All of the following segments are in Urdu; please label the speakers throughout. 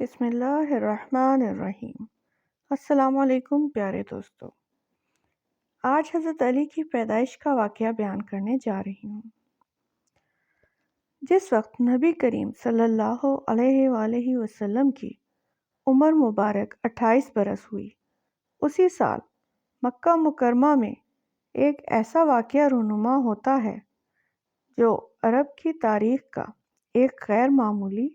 Speaker 1: بسم اللہ الرحمن الرحیم۔ السلام علیکم پیارے دوستو، آج حضرت علی کی پیدائش کا واقعہ بیان کرنے جا رہی ہوں۔ جس وقت نبی کریم صلی اللہ علیہ وآلہ وسلم کی عمر مبارک 28 برس ہوئی، اسی سال مکہ مکرمہ میں ایک ایسا واقعہ رونما ہوتا ہے جو عرب کی تاریخ کا ایک غیر معمولی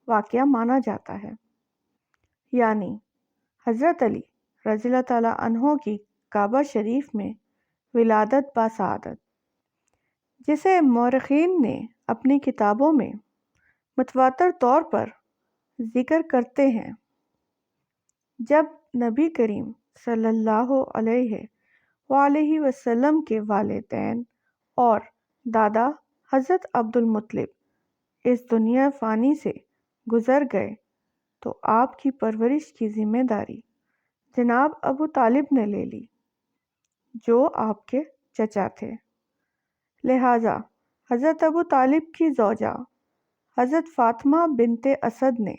Speaker 1: واقعہ مانا جاتا ہے، یعنی حضرت علی رضی اللہ تعالیٰ عنہ کی کعبہ شریف میں ولادت باسعادت، جسے مورخین نے اپنی کتابوں میں متواتر طور پر ذکر کرتے ہیں۔ جب نبی کریم صلی اللہ علیہ وآلہ وسلم کے والدین اور دادا حضرت عبدالمطلب اس دنیا فانی سے گزر گئے تو آپ کی پرورش کی ذمہ داری جناب ابو طالب نے لے لی، جو آپ کے چچا تھے۔ لہٰذا حضرت ابو طالب کی زوجہ حضرت فاطمہ بنت اسد نے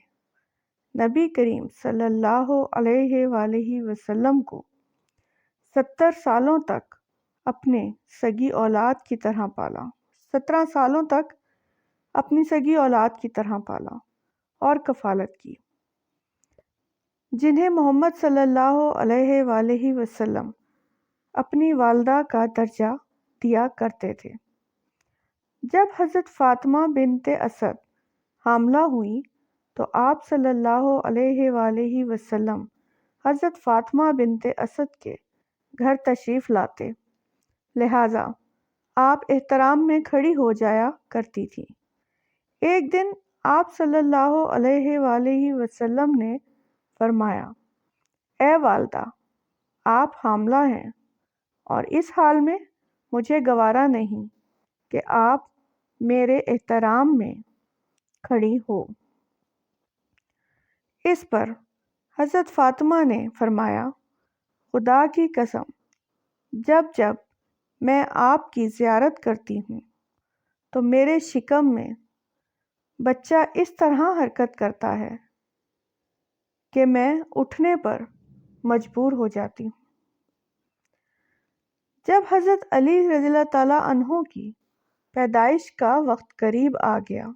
Speaker 1: نبی کریم صلی اللہ علیہ وآلہ وسلم کو 70 سالوں تک اپنے سگی اولاد کی طرح پالا 17 سالوں تک اپنی سگی اولاد کی طرح پالا اور کفالت کی، جنہیں محمد صلی اللہ علیہ وآلہ وسلم اپنی والدہ کا درجہ دیا کرتے تھے۔ جب حضرت فاطمہ بنت اسد حاملہ ہوئی تو آپ صلی اللہ علیہ وآلہ وسلم حضرت فاطمہ بنت اسد کے گھر تشریف لاتے، لہٰذا آپ احترام میں کھڑی ہو جایا کرتی تھیں۔ ایک دن آپ صلی اللہ علیہ وآلہ وسلم نے فرمایا، اے والدہ، آپ حاملہ ہیں اور اس حال میں مجھے گوارا نہیں کہ آپ میرے احترام میں کھڑی ہو۔ اس پر حضرت فاطمہ نے فرمایا، خدا کی قسم، جب جب میں آپ کی زیارت کرتی ہوں تو میرے شکم میں بچہ اس طرح حرکت کرتا ہے کہ میں اٹھنے پر مجبور ہو جاتی ہوں۔ جب حضرت علی رضی اللہ تعالیٰ عنہ کی پیدائش کا وقت قریب آ گیا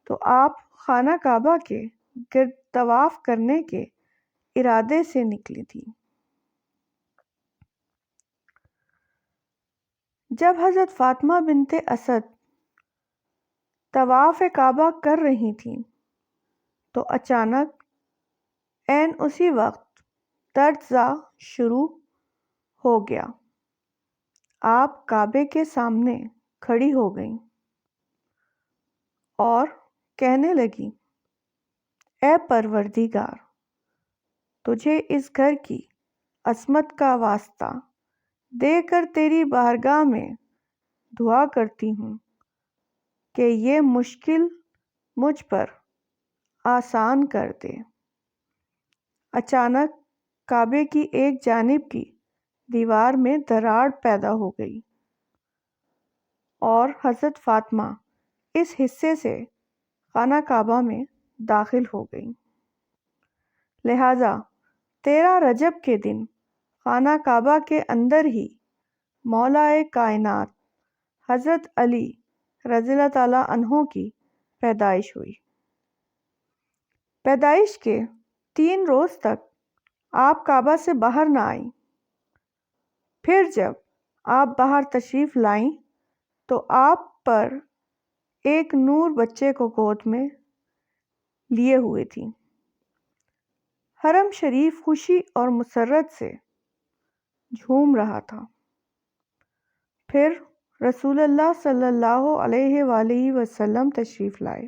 Speaker 1: تو آپ خانہ کعبہ کے گرد طواف کرنے کے ارادے سے نکلی تھیں۔ جب حضرت فاطمہ بنت اسد طواف کعبہ کر رہی تھیں تو اچانک عین اسی وقت درد زا شروع ہو گیا۔ آپ کعبے کے سامنے کھڑی ہو گئیں اور کہنے لگیں، اے پروردگار، تجھے اس گھر کی عظمت کا واسطہ دے کر تیری بارگاہ میں دعا کرتی ہوں کہ یہ مشکل مجھ پر آسان کر دے۔ اچانک کعبے کی ایک جانب کی دیوار میں دراڑ پیدا ہو گئی اور حضرت فاطمہ اس حصے سے خانہ کعبہ میں داخل ہو گئیں۔ لہٰذا 13 رجب کے دن خانہ کعبہ کے اندر ہی مولا کائنات حضرت علی رضی اللہ تعالیٰ عنہ کی پیدائش ہوئی۔ پیدائش کے 3 روز تک آپ کعبہ سے باہر نہ آئیں۔ پھر جب آپ باہر تشریف لائیں تو آپ پر ایک نور بچے کو گود میں لیے ہوئے تھیں۔ حرم شریف خوشی اور مسرت سے جھوم رہا تھا۔ پھر رسول اللہ صلی اللہ علیہ وآلہ وسلم تشریف لائے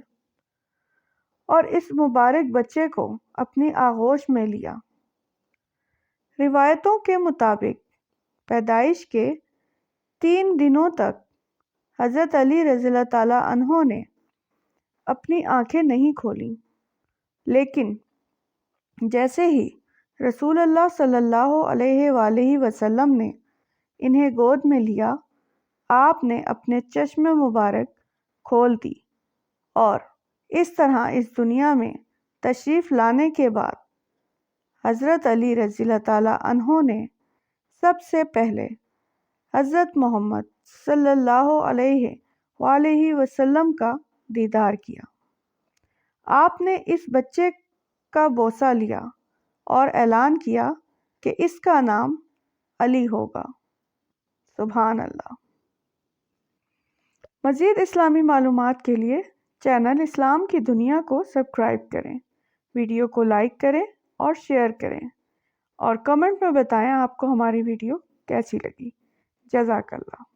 Speaker 1: اور اس مبارک بچے کو اپنی آغوش میں لیا۔ روایتوں کے مطابق پیدائش کے 3 دنوں تک حضرت علی رضی اللہ تعالیٰ عنہ نے اپنی آنکھیں نہیں کھولیں، لیکن جیسے ہی رسول اللہ صلی اللہ علیہ وآلہ وسلم نے انہیں گود میں لیا، آپ نے اپنے چشم مبارک کھول دی اور اس طرح اس دنیا میں تشریف لانے کے بعد حضرت علی رضی اللہ تعالیٰ عنہ نے سب سے پہلے حضرت محمد صلی اللہ علیہ وآلہ وسلم کا دیدار کیا۔ آپ نے اس بچے کا بوسہ لیا اور اعلان کیا کہ اس کا نام علی ہوگا۔ سبحان اللہ۔ مزید اسلامی معلومات کے لیے چینل اسلام کی دنیا کو سبسکرائب کریں، ویڈیو کو لائک کریں اور شیئر کریں، اور کمنٹ میں بتائیں آپ کو ہماری ویڈیو کیسی لگی۔ جزاک اللہ۔